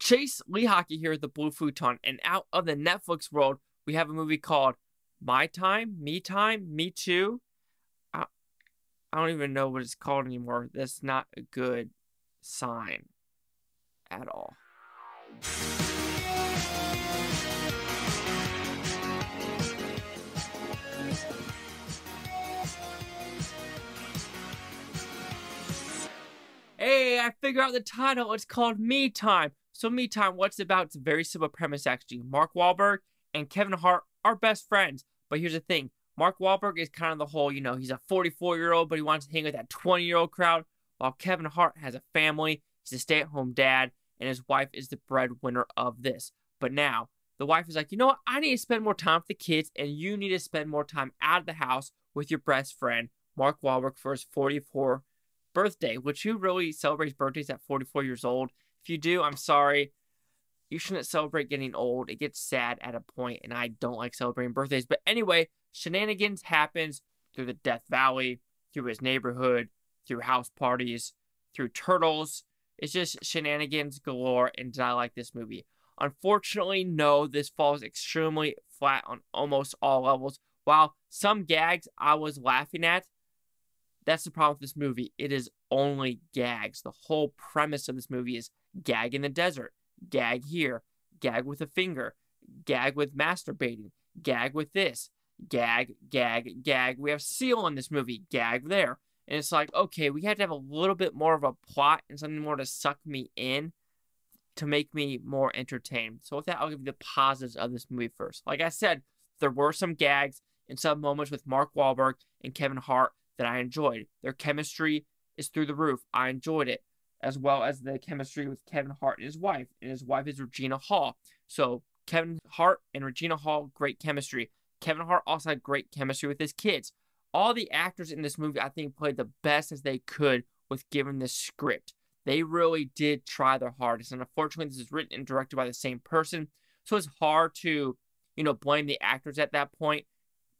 Chase Lee Hockey here at the Blue Futon, and out of the Netflix world, we have a movie called My Time, Me Time, Me Too. I, I don't even know what it's called anymore. That's not a good sign at all. Hey, I figured out the title. It's called Me Time. So Me Time, what's it about? It's a very simple premise, actually. Mark Wahlberg and Kevin Hart are best friends. But here's the thing. Mark Wahlberg is kind of the whole, he's a 44-year-old, but he wants to hang with that 20-year-old crowd. While Kevin Hart has a family. He's a stay-at-home dad, and his wife is the breadwinner of this. But now, the wife is like, you know what? I need to spend more time with the kids, and you need to spend more time out of the house with your best friend, Mark Wahlberg, for his 44th birthday, which who really celebrates birthdays at 44 years old? If you do, I'm sorry. You shouldn't celebrate getting old. It gets sad at a point, and I don't like celebrating birthdays. But anyway, shenanigans happens through the Death Valley, through his neighborhood, through house parties, through turtles. It's just shenanigans galore, and did I like this movie? Unfortunately, no, this falls extremely flat on almost all levels. While some gags I was laughing at, that's the problem with this movie. It is only gags. The whole premise of this movie is gag in the desert, gag here, gag with a finger, gag with masturbating, gag with this, gag, gag, gag. We have Seal in this movie, gag there. And it's like, okay, we had to have a little bit more of a plot and something more to suck me in to make me more entertained. So with that, I'll give you the positives of this movie first. Like I said, there were some gags and some moments with Mark Wahlberg and Kevin Hart that I enjoyed. Their chemistry is through the roof. I enjoyed it, as well as the chemistry with Kevin Hart and his wife is Regina Hall. So Kevin Hart and Regina Hall, great chemistry. Kevin Hart also had great chemistry with his kids. All the actors in this movie, I think, played the best as they could with given this script. They really did try their hardest, and unfortunately, this is written and directed by the same person, so it's hard to, blame the actors at that point.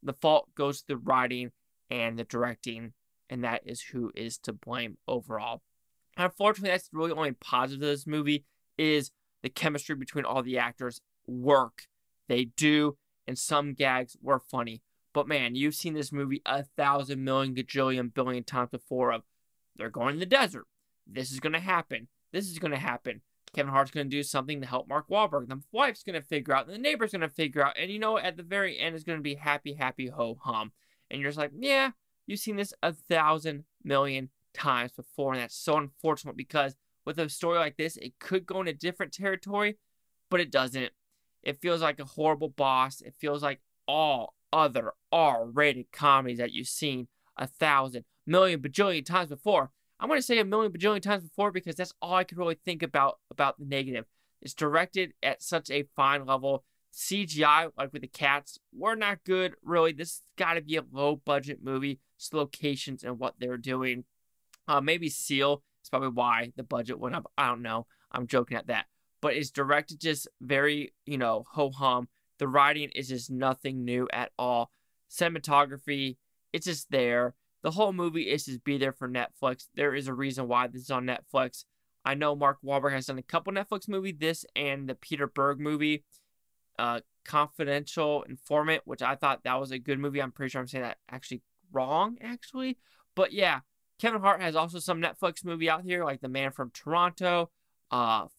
The fault goes to the writing and the directing, and that is who is to blame overall. Unfortunately, that's really the only positive of this movie is the chemistry between all the actors work. They do, and some gags were funny. But man, you've seen this movie 1,000 million gajillion billion times before of they're going to the desert. This is going to happen. This is going to happen. Kevin Hart's going to do something to help Mark Wahlberg. The wife's going to figure out, and the neighbor's going to figure out, and at the very end, it's going to be happy, happy, ho-hum. And you're just like, yeah, you've seen this 1,000 million times before, and that's so unfortunate because with a story like this, it could go in a different territory, but it doesn't. It feels like a horrible boss. It feels like all other R-rated comedies that you've seen 1,000 million bajillion times before. I'm going to say a million bajillion times before because that's all I could really think about the negative. It's directed at such a fine level. CGI, like with the cats, were not good, really. This has got to be a low-budget movie. It's locations and what they're doing. Maybe Seal is probably why the budget went up. I don't know. I'm joking at that. But it's directed just very, ho-hum. The writing is just nothing new at all. Cinematography, it's just there. The whole movie is just be there for Netflix. There is a reason why this is on Netflix. I know Mark Wahlberg has done a couple Netflix movies, this and the Peter Berg movie, Confidential Informant, which I thought that was a good movie. I'm pretty sure I'm saying that actually wrong, actually. But yeah, Kevin Hart has also some Netflix movie out here, like The Man from Toronto,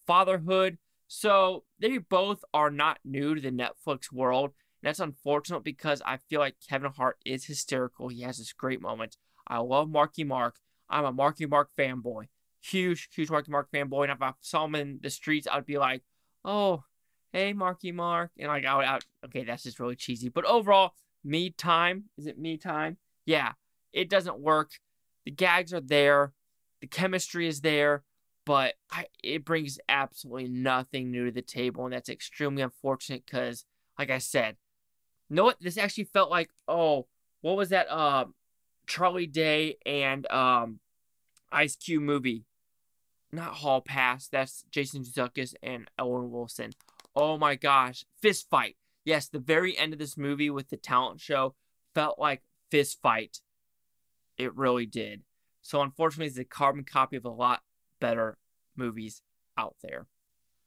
Fatherhood. So they both are not new to the Netflix world. And that's unfortunate because I feel like Kevin Hart is hysterical. He has this great moment. I love Marky Mark. I'm a Marky Mark fanboy. Huge, huge Marky Mark fanboy. And if I saw him in the streets, I'd be like, oh, hey, Marky Mark. And like, okay, that's just really cheesy. But overall, Me Time. Is it Me Time? Yeah, it doesn't work. The gags are there. The chemistry is there. But it brings absolutely nothing new to the table. And that's extremely unfortunate because, like I said, you know what? This actually felt like, what was that Charlie Day and Ice Cube movie? Not Hall Pass. That's Jason Sudeikis and Owen Wilson. Oh my gosh. Fist Fight. Yes, the very end of this movie with the talent show felt like Fist Fight. It really did. So unfortunately, it's a carbon copy of a lot better movies out there.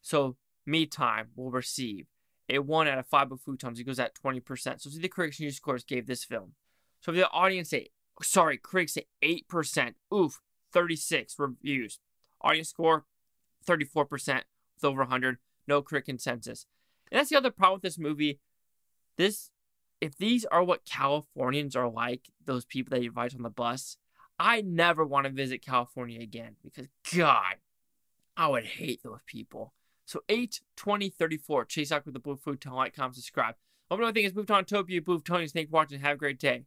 So Me Time will receive a 1 out of 5 of Futons. It goes at 20%. So see the critics and user scores gave this film. So if the audience say, critics say 8%. Oof, 36 reviews. Audience score, 34% with over 100. No critic consensus. And that's the other problem with this movie. If these are what Californians are like, those people that you invite on the bus, I never want to visit California again because, God, I would hate those people. So 8, 20, 34. Chase out with the Blue Futon. Like, comment, subscribe. One thing is Futontopia, Blue Futonians. Thanks for watching. Have a great day.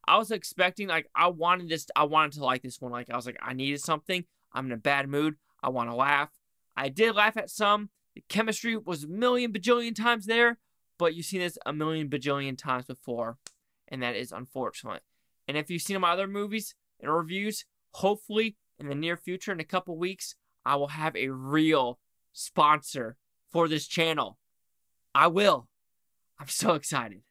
I was expecting, I wanted to like this one. I was like, I needed something. I'm in a bad mood. I want to laugh. I did laugh at some. The chemistry was a million bajillion times there, but you've seen this a million bajillion times before, and that is unfortunate. And if you've seen my other movies and reviews, hopefully in the near future, in a couple weeks, I will have a real sponsor for this channel. I will. I'm so excited.